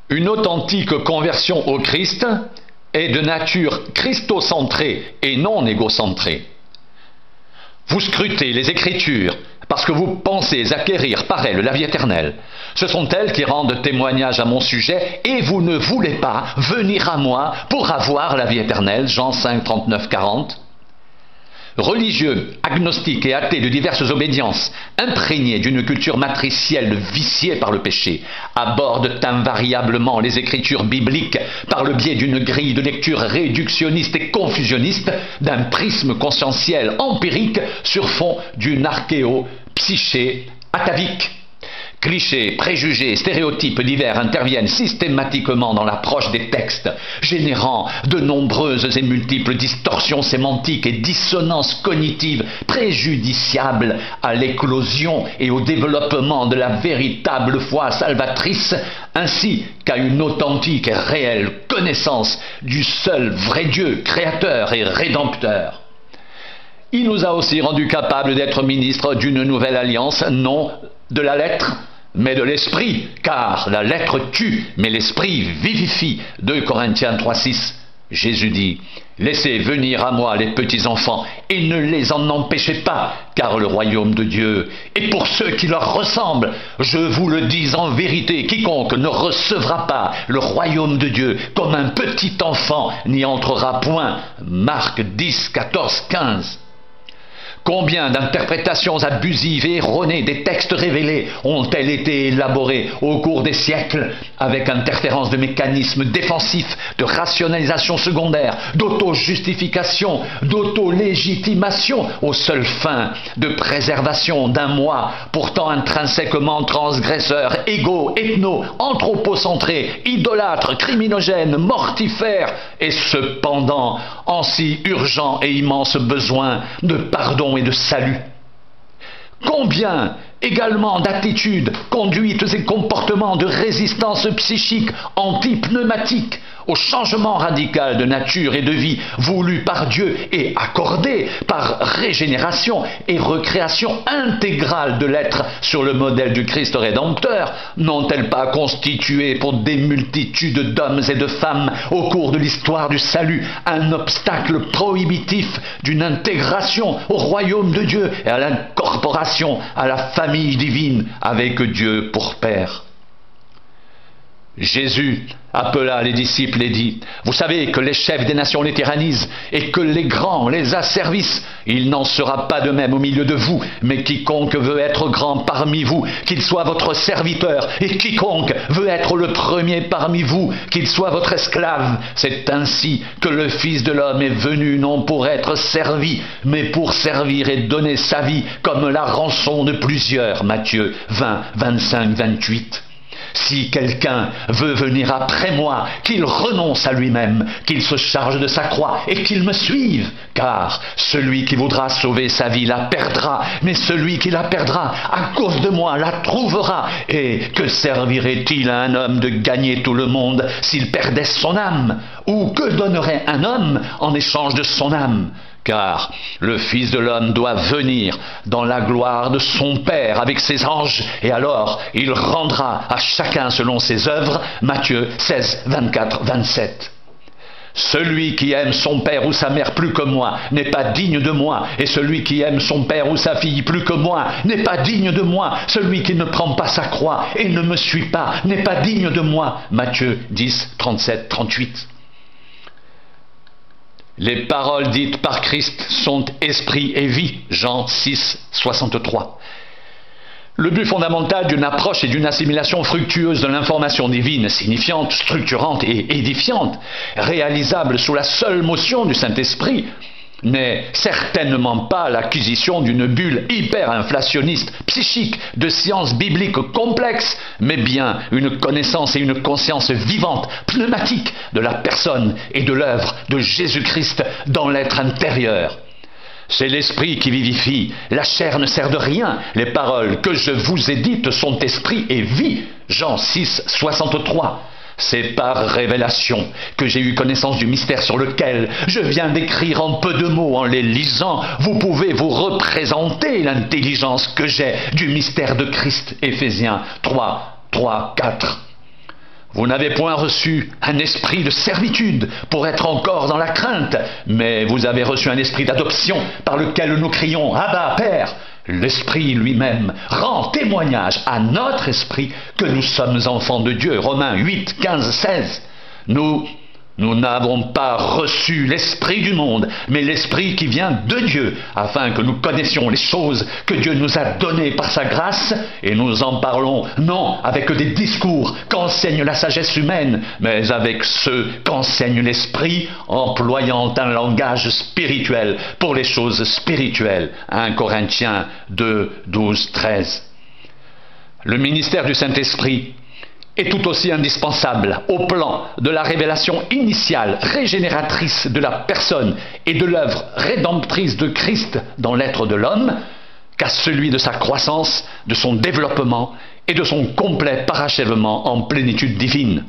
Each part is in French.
Une authentique conversion au Christ est de nature christocentrée et non égocentrée. Vous scrutez les Écritures parce que vous pensez acquérir par elles la vie éternelle. Ce sont elles qui rendent témoignage à mon sujet et vous ne voulez pas venir à moi pour avoir la vie éternelle. Jean 5, 39, 40. Religieux, agnostiques et athées de diverses obédiences, imprégnés d'une culture matricielle viciée par le péché, abordent invariablement les écritures bibliques par le biais d'une grille de lecture réductionniste et confusionniste, d'un prisme conscientiel empirique sur fond d'une archéo-psyché atavique. Clichés, préjugés, stéréotypes divers interviennent systématiquement dans l'approche des textes, générant de nombreuses et multiples distorsions sémantiques et dissonances cognitives préjudiciables à l'éclosion et au développement de la véritable foi salvatrice, ainsi qu'à une authentique et réelle connaissance du seul vrai Dieu, créateur et rédempteur. Il nous a aussi rendus capables d'être ministres d'une nouvelle alliance, non de la lettre, mais de l'esprit, car la lettre tue, mais l'esprit vivifie. 2 Corinthiens 3,6. Jésus dit: laissez venir à moi les petits enfants et ne les en empêchez pas, car le royaume de Dieu est pour ceux qui leur ressemblent. Je vous le dis en vérité, quiconque ne recevra pas le royaume de Dieu comme un petit enfant n'y entrera point. Marc 10, 14, 15. Combien d'interprétations abusives et erronées des textes révélés ont-elles été élaborées au cours des siècles avec interférence de mécanismes défensifs, de rationalisation secondaire, d'auto-justification, d'auto-légitimation aux seules fins de préservation d'un moi pourtant intrinsèquement transgresseur, égo, ethno, anthropocentré, idolâtre, criminogène, mortifère et cependant en si urgent et immense besoin de pardon et de salut. Combien également d'attitudes, conduites et comportements de résistance psychique anti-pneumatique au changement radical de nature et de vie voulu par Dieu et accordé par régénération et recréation intégrale de l'être sur le modèle du Christ rédempteur, n'ont-elles pas constitué pour des multitudes d'hommes et de femmes au cours de l'histoire du salut un obstacle prohibitif d'une intégration au royaume de Dieu et à l'incorporation à la famille divine avec Dieu pour Père? Jésus appela les disciples et dit: vous savez que les chefs des nations les tyrannisent et que les grands les asservissent. Il n'en sera pas de même au milieu de vous, mais quiconque veut être grand parmi vous, qu'il soit votre serviteur, et quiconque veut être le premier parmi vous, qu'il soit votre esclave. C'est ainsi que le Fils de l'homme est venu, non pour être servi, mais pour servir et donner sa vie comme la rançon de plusieurs. Matthieu 20, 25, 28. Si quelqu'un veut venir après moi, qu'il renonce à lui-même, qu'il se charge de sa croix et qu'il me suive. Car celui qui voudra sauver sa vie la perdra, mais celui qui la perdra à cause de moi la trouvera. Et que servirait-il à un homme de gagner tout le monde s'il perdait son âme? Ou que donnerait un homme en échange de son âme? Car le Fils de l'homme doit venir dans la gloire de son Père avec ses anges, et alors il rendra à chacun selon ses œuvres. Matthieu 16, 24, 27. Celui qui aime son père ou sa mère plus que moi n'est pas digne de moi, et celui qui aime son père ou sa fille plus que moi n'est pas digne de moi. Celui qui ne prend pas sa croix et ne me suit pas n'est pas digne de moi. Matthieu 10, 37, 38. Les paroles dites par Christ sont esprit et vie. Jean 6, 63. Le but fondamental d'une approche et d'une assimilation fructueuse de l'information divine, signifiante, structurante et édifiante, réalisable sous la seule motion du Saint-Esprit, n'est certainement pas l'acquisition d'une bulle hyper-inflationniste, psychique, de sciences bibliques complexes, mais bien une connaissance et une conscience vivante, pneumatique de la personne et de l'œuvre de Jésus-Christ dans l'être intérieur. C'est l'esprit qui vivifie, la chair ne sert de rien. Les paroles que je vous ai dites sont esprit et vie. Jean 6, 63. C'est par révélation que j'ai eu connaissance du mystère sur lequel je viens d'écrire en peu de mots. En les lisant, vous pouvez vous représenter l'intelligence que j'ai du mystère de Christ. Éphésiens 3, 3, 4. Vous n'avez point reçu un esprit de servitude pour être encore dans la crainte, mais vous avez reçu un esprit d'adoption par lequel nous crions « Abba, Père !» L'Esprit lui-même rend témoignage à notre esprit que nous sommes enfants de Dieu. Romains 8, 15, 16. Nous n'avons pas reçu l'esprit du monde, mais l'esprit qui vient de Dieu, afin que nous connaissions les choses que Dieu nous a données par sa grâce, et nous en parlons non avec des discours qu'enseigne la sagesse humaine, mais avec ceux qu'enseigne l'esprit, employant un langage spirituel pour les choses spirituelles. 1 Corinthiens 2, 12, 13. Le ministère du Saint-Esprit est tout aussi indispensable au plan de la révélation initiale, régénératrice de la personne et de l'œuvre rédemptrice de Christ dans l'être de l'homme, qu'à celui de sa croissance, de son développement et de son complet parachèvement en plénitude divine.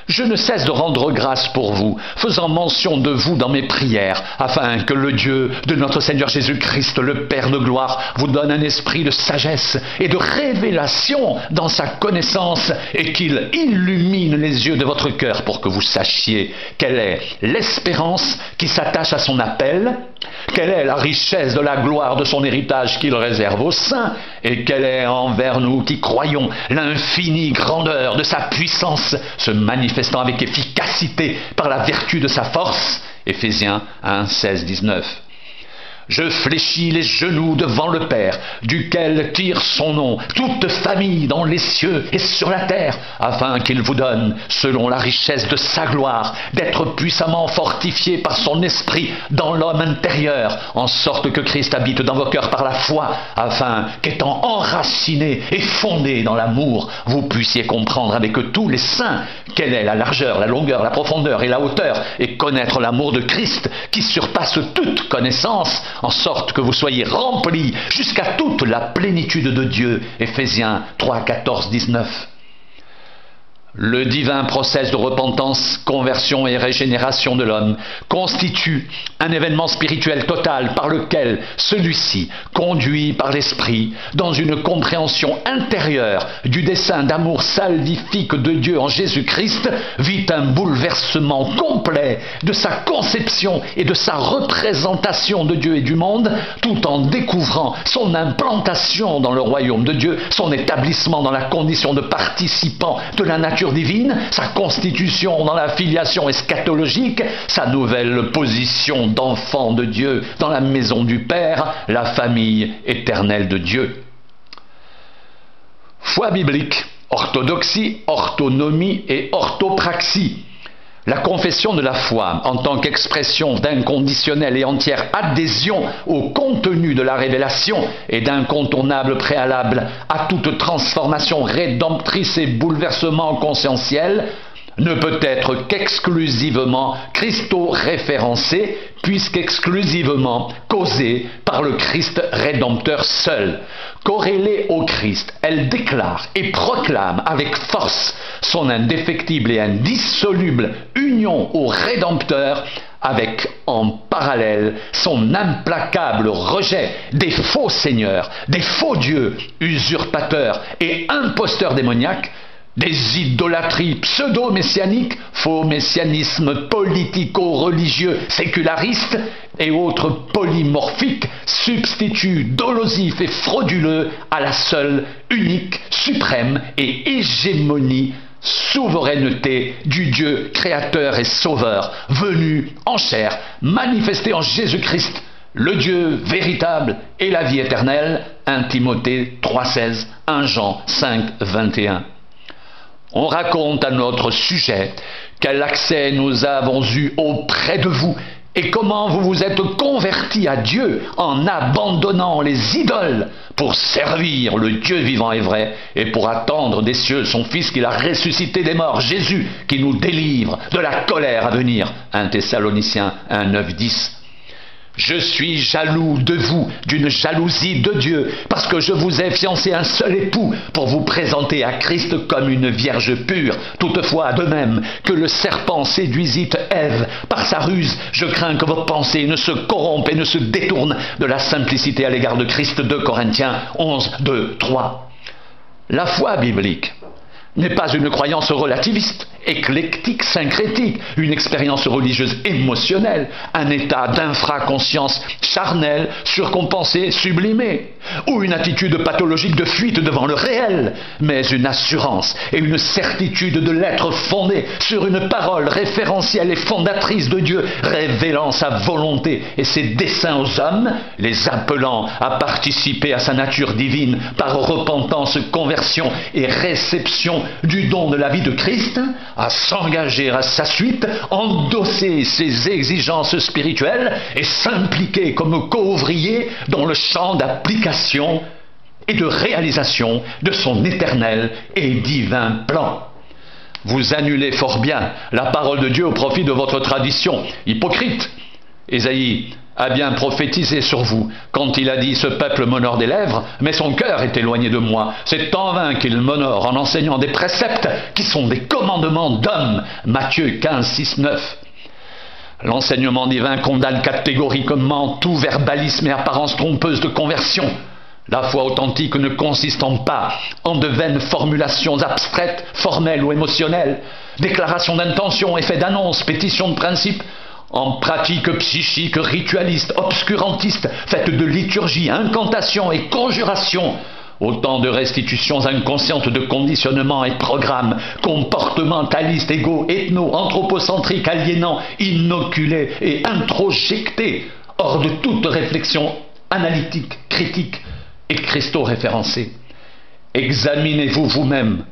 Je ne cesse de rendre grâce pour vous, faisant mention de vous dans mes prières, afin que le Dieu de notre Seigneur Jésus-Christ, le Père de gloire, vous donne un esprit de sagesse et de révélation dans sa connaissance, et qu'il illumine les yeux de votre cœur pour que vous sachiez quelle est l'espérance qui s'attache à son appel, quelle est la richesse de la gloire de son héritage qu'il réserve aux saints, et quelle est envers nous qui croyons l'infinie grandeur de sa puissance se manifestant avec efficacité par la vertu de sa force. Éphésiens 1, 16, 19. Je fléchis les genoux devant le Père, duquel tire son nom toute famille dans les cieux et sur la terre, afin qu'il vous donne, selon la richesse de sa gloire, d'être puissamment fortifié par son esprit dans l'homme intérieur, en sorte que Christ habite dans vos cœurs par la foi, afin qu'étant enraciné et fondé dans l'amour, vous puissiez comprendre avec tous les saints quelle est la largeur, la longueur, la profondeur et la hauteur, et connaître l'amour de Christ qui surpasse toute connaissance, en sorte que vous soyez remplis jusqu'à toute la plénitude de Dieu. Éphésiens 3, 14, 19. Le divin processus de repentance, conversion et régénération de l'homme constitue un événement spirituel total par lequel celui-ci, conduit par l'Esprit, dans une compréhension intérieure du dessein d'amour salvifique de Dieu en Jésus-Christ, vit un bouleversement complet de sa conception et de sa représentation de Dieu et du monde, tout en découvrant son implantation dans le royaume de Dieu, son établissement dans la condition de participant de la nature divine, sa constitution dans la filiation eschatologique, sa nouvelle position d'enfant de Dieu dans la maison du Père, la famille éternelle de Dieu. Foi biblique, orthodoxie, orthonomie et orthopraxie. La confession de la foi, en tant qu'expression d'inconditionnelle et entière adhésion au contenu de la révélation et d'incontournable préalable à toute transformation rédemptrice et bouleversement conscientiel, ne peut être qu'exclusivement christo-référencée, puisqu'exclusivement causée par le Christ rédempteur seul. Corrélée au Christ, elle déclare et proclame avec force son indéfectible et indissoluble union au Rédempteur, avec en parallèle son implacable rejet des faux seigneurs, des faux dieux, usurpateurs et imposteurs démoniaques, des idolâtries pseudo-messianiques, faux messianisme politico-religieux séculariste et autres polymorphiques, substituts dolosifs et frauduleux à la seule, unique, suprême et hégémonie, souveraineté du Dieu créateur et sauveur, venu en chair, manifesté en Jésus-Christ, le Dieu véritable et la vie éternelle. 1 Timothée 3,16, 1 Jean 5, 21. On raconte à notre sujet quel accès nous avons eu auprès de vous et comment vous vous êtes convertis à Dieu en abandonnant les idoles pour servir le Dieu vivant et vrai et pour attendre des cieux son Fils qu'il a ressuscité des morts, Jésus, qui nous délivre de la colère à venir. 1 Thessaloniciens 1, 9, 10. Je suis jaloux de vous, d'une jalousie de Dieu, parce que je vous ai fiancé un seul époux pour vous présenter à Christ comme une vierge pure. Toutefois, de même que le serpent séduisit Ève par sa ruse, je crains que vos pensées ne se corrompent et ne se détournent de la simplicité à l'égard de Christ. 2 Corinthiens 11, 2, 3. La foi biblique n'est pas une croyance relativiste, éclectique, syncrétique, une expérience religieuse émotionnelle, un état d'infraconscience charnelle, surcompensé, sublimé, ou une attitude pathologique de fuite devant le réel, mais une assurance et une certitude de l'être fondée sur une parole référentielle et fondatrice de Dieu, révélant sa volonté et ses desseins aux hommes, les appelant à participer à sa nature divine par repentance, conversion et réception du don de la vie de Christ, à s'engager à sa suite, endosser ses exigences spirituelles et s'impliquer comme co-ouvrier dans le champ d'application et de réalisation de son éternel et divin plan. Vous annulez fort bien la parole de Dieu au profit de votre tradition. Hypocrite! Ésaïe a bien prophétisé sur vous quand il a dit « Ce peuple m'honore des lèvres, mais son cœur est éloigné de moi. C'est en vain qu'il m'honore en enseignant des préceptes qui sont des commandements d'hommes. » Matthieu 15, 6, 9. L'enseignement divin condamne catégoriquement tout verbalisme et apparence trompeuse de conversion. La foi authentique ne consistant pas en de vaines formulations abstraites, formelles ou émotionnelles, déclarations d'intention, effets d'annonce, pétitions de principe, en pratiques psychiques, ritualistes, obscurantistes, faites de liturgie, incantations et conjurations, autant de restitutions inconscientes de conditionnements et programmes comportementalistes, égaux, ethno, anthropocentriques, aliénants, inoculés et introjectés, hors de toute réflexion analytique, critique et christo-référencée. Examinez-vous vous-même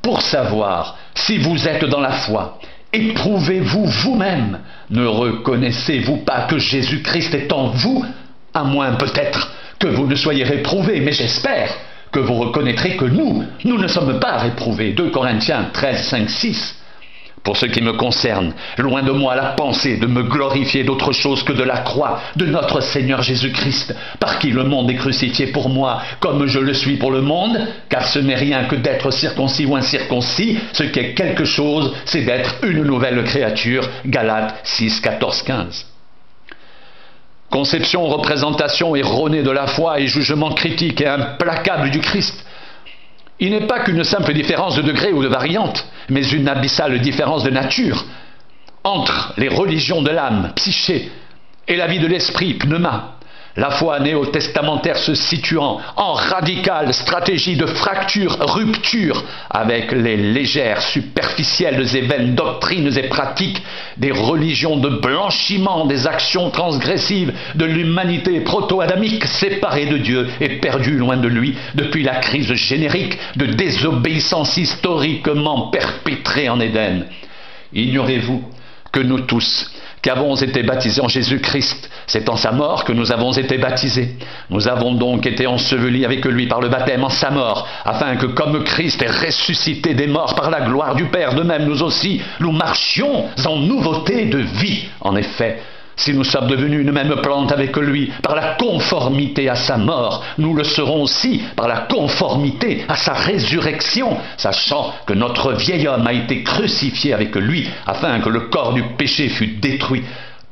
pour savoir si vous êtes dans la foi. Éprouvez-vous vous-même. Ne reconnaissez-vous pas que Jésus-Christ est en vous, à moins peut-être que vous ne soyez réprouvés, mais j'espère que vous reconnaîtrez que nous ne sommes pas réprouvés. 2 Corinthiens 13, 5, 6. Pour ce qui me concerne, loin de moi la pensée de me glorifier d'autre chose que de la croix de notre Seigneur Jésus-Christ, par qui le monde est crucifié pour moi, comme je le suis pour le monde, car ce n'est rien que d'être circoncis ou incirconcis, ce qui est quelque chose, c'est d'être une nouvelle créature. Galates 6, 14, 15. Conception, représentation erronée de la foi et jugement critique et implacable du Christ. Il n'est pas qu'une simple différence de degré ou de variante, mais une abyssale différence de nature entre les religions de l'âme, psyché, et la vie de l'esprit, pneuma. La foi néo-testamentaire se situant en radicale stratégie de fracture, rupture avec les légères, superficielles et vaines doctrines et pratiques des religions de blanchiment des actions transgressives de l'humanité proto-adamique séparée de Dieu et perdue loin de lui depuis la crise générique de désobéissance historiquement perpétrée en Éden. Ignorez-vous que nous tous, qui avons été baptisés en Jésus-Christ, c'est en sa mort que nous avons été baptisés. Nous avons donc été ensevelis avec lui par le baptême en sa mort, afin que comme Christ est ressuscité des morts par la gloire du Père, de même nous aussi, nous marchions en nouveauté de vie. En effet, si nous sommes devenus une même plante avec lui par la conformité à sa mort, nous le serons aussi par la conformité à sa résurrection, sachant que notre vieil homme a été crucifié avec lui, afin que le corps du péché fût détruit,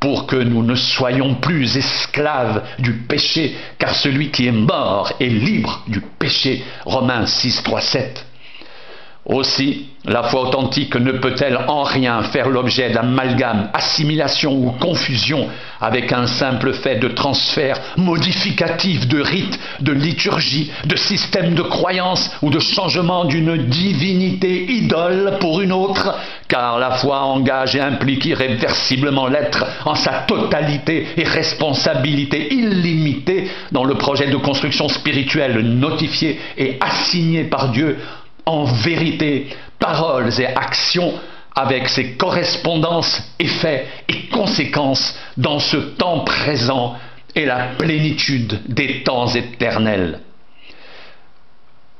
pour que nous ne soyons plus esclaves du péché, car celui qui est mort est libre du péché. Romains 6, 3, 7. Aussi, la foi authentique ne peut-elle en rien faire l'objet d'amalgame, assimilation ou confusion avec un simple fait de transfert modificatif de rites, de liturgie, de système de croyance ou de changement d'une divinité idole pour une autre, car la foi engage et implique irréversiblement l'être en sa totalité et responsabilité illimitée dans le projet de construction spirituelle notifié et assigné par Dieu en vérité, paroles et actions avec ses correspondances, effets et conséquences dans ce temps présent et la plénitude des temps éternels.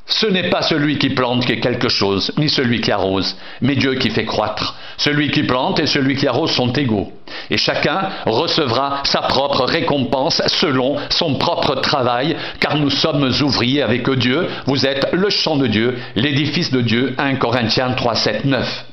Ce n'est pas celui qui plante qui est quelque chose, ni celui qui arrose, mais Dieu qui fait croître. Celui qui plante et celui qui arrose sont égaux, et chacun recevra sa propre récompense selon son propre travail, car nous sommes ouvriers avec Dieu. Vous êtes le champ de Dieu, l'édifice de Dieu. 1 Corinthiens 3, 7, 9.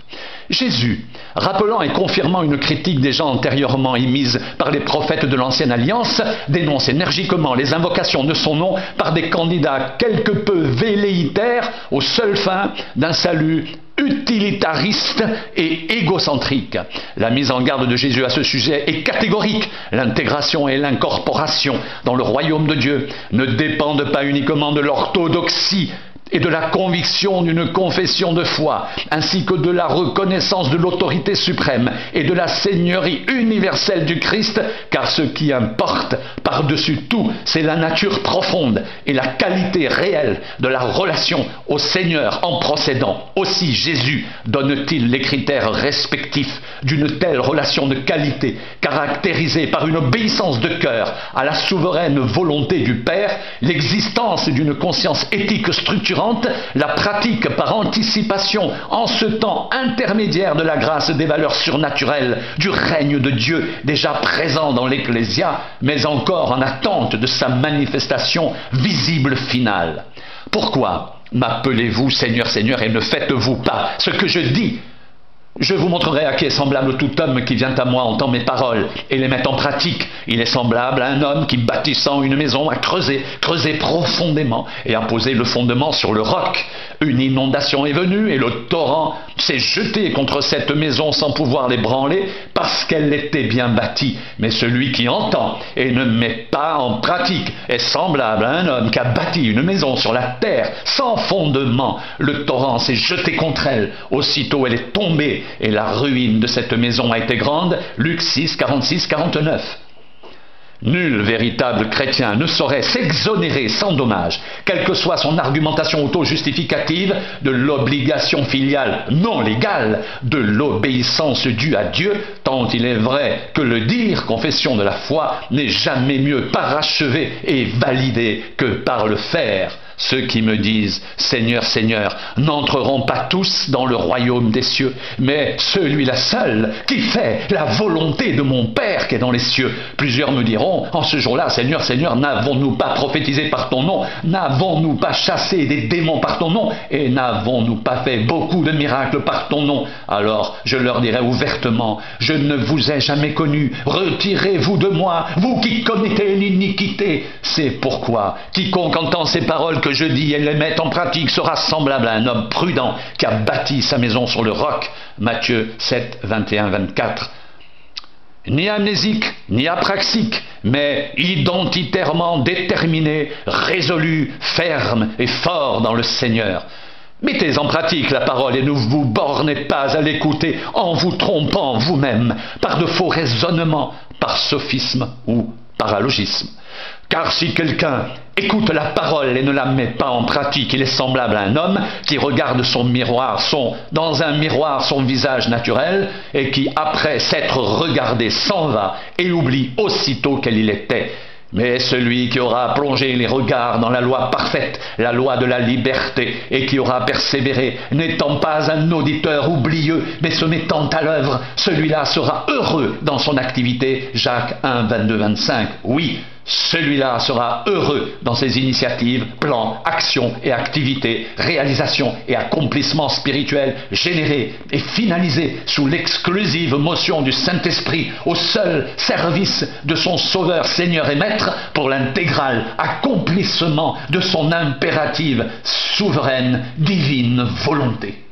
Jésus, rappelant et confirmant une critique déjà antérieurement émise par les prophètes de l'Ancienne Alliance, dénonce énergiquement les invocations de son nom par des candidats quelque peu velléitaires utilitaire aux seules fins d'un salut utilitariste et égocentrique. La mise en garde de Jésus à ce sujet est catégorique. L'intégration et l'incorporation dans le royaume de Dieu ne dépendent pas uniquement de l'orthodoxie et de la conviction d'une confession de foi, ainsi que de la reconnaissance de l'autorité suprême et de la seigneurie universelle du Christ, car ce qui importe par-dessus tout, c'est la nature profonde et la qualité réelle de la relation au Seigneur en procédant. Aussi Jésus donne-t-il les critères respectifs d'une telle relation de qualité, caractérisée par une obéissance de cœur à la souveraine volonté du Père, l'existence d'une conscience éthique structurante, la pratique par anticipation en ce temps intermédiaire de la grâce des valeurs surnaturelles du règne de Dieu déjà présent dans l'Ecclésia, mais encore en attente de sa manifestation visible finale. Pourquoi m'appelez-vous Seigneur, Seigneur, et ne faites-vous pas ce que je dis? Je vous montrerai à qui est semblable tout homme qui vient à moi entend mes paroles et les met en pratique. Il est semblable à un homme qui, bâtissant une maison, a creusé profondément et a posé le fondement sur le roc. Une inondation est venue et le torrent s'est jeté contre cette maison sans pouvoir l'ébranler parce qu'elle était bien bâtie. Mais celui qui entend et ne met pas en pratique est semblable à un homme qui a bâti une maison sur la terre sans fondement. Le torrent s'est jeté contre elle. Aussitôt elle est tombée et la ruine de cette maison a été grande. Luc 6, 46, 49. Nul véritable chrétien ne saurait s'exonérer sans dommage, quelle que soit son argumentation auto-justificative, de l'obligation filiale non légale, de l'obéissance due à Dieu, tant il est vrai que le dire, confession de la foi, n'est jamais mieux parachevé et validé que par le faire. Ceux qui me disent « Seigneur, Seigneur » n'entreront pas tous dans le royaume des cieux, mais celui-là seul qui fait la volonté de mon Père qui est dans les cieux. Plusieurs me diront en ce jour-là « Seigneur, Seigneur, n'avons-nous pas prophétisé par ton nom? N'avons-nous pas chassé des démons par ton nom? Et n'avons-nous pas fait beaucoup de miracles par ton nom ?» Alors je leur dirai ouvertement « Je ne vous ai jamais connu, retirez-vous de moi, vous qui commettez l'iniquité. » C'est pourquoi quiconque entend ces paroles que je dis et les met en pratique sera semblable à un homme prudent qui a bâti sa maison sur le roc. Matthieu 7, 21, 24. Ni amnésique, ni apraxique, mais identitairement déterminé, résolu, ferme et fort dans le Seigneur. Mettez en pratique la parole et ne vous bornez pas à l'écouter en vous trompant vous-même par de faux raisonnements, par sophisme ou paralogisme. Car si quelqu'un écoute la parole et ne la met pas en pratique, il est semblable à un homme qui regarde dans un miroir son visage naturel et qui, après s'être regardé, s'en va et oublie aussitôt quel il était. Mais celui qui aura plongé les regards dans la loi parfaite, la loi de la liberté, et qui aura persévéré, n'étant pas un auditeur oublieux, mais se mettant à l'œuvre, celui-là sera heureux dans son activité. Jacques 1, 22, 25. Oui, celui-là sera heureux dans ses initiatives, plans, actions et activités, réalisations et accomplissements spirituels générés et finalisés sous l'exclusive motion du Saint-Esprit au seul service de son Sauveur, Seigneur et Maître pour l'intégral accomplissement de son impérative, souveraine, divine volonté.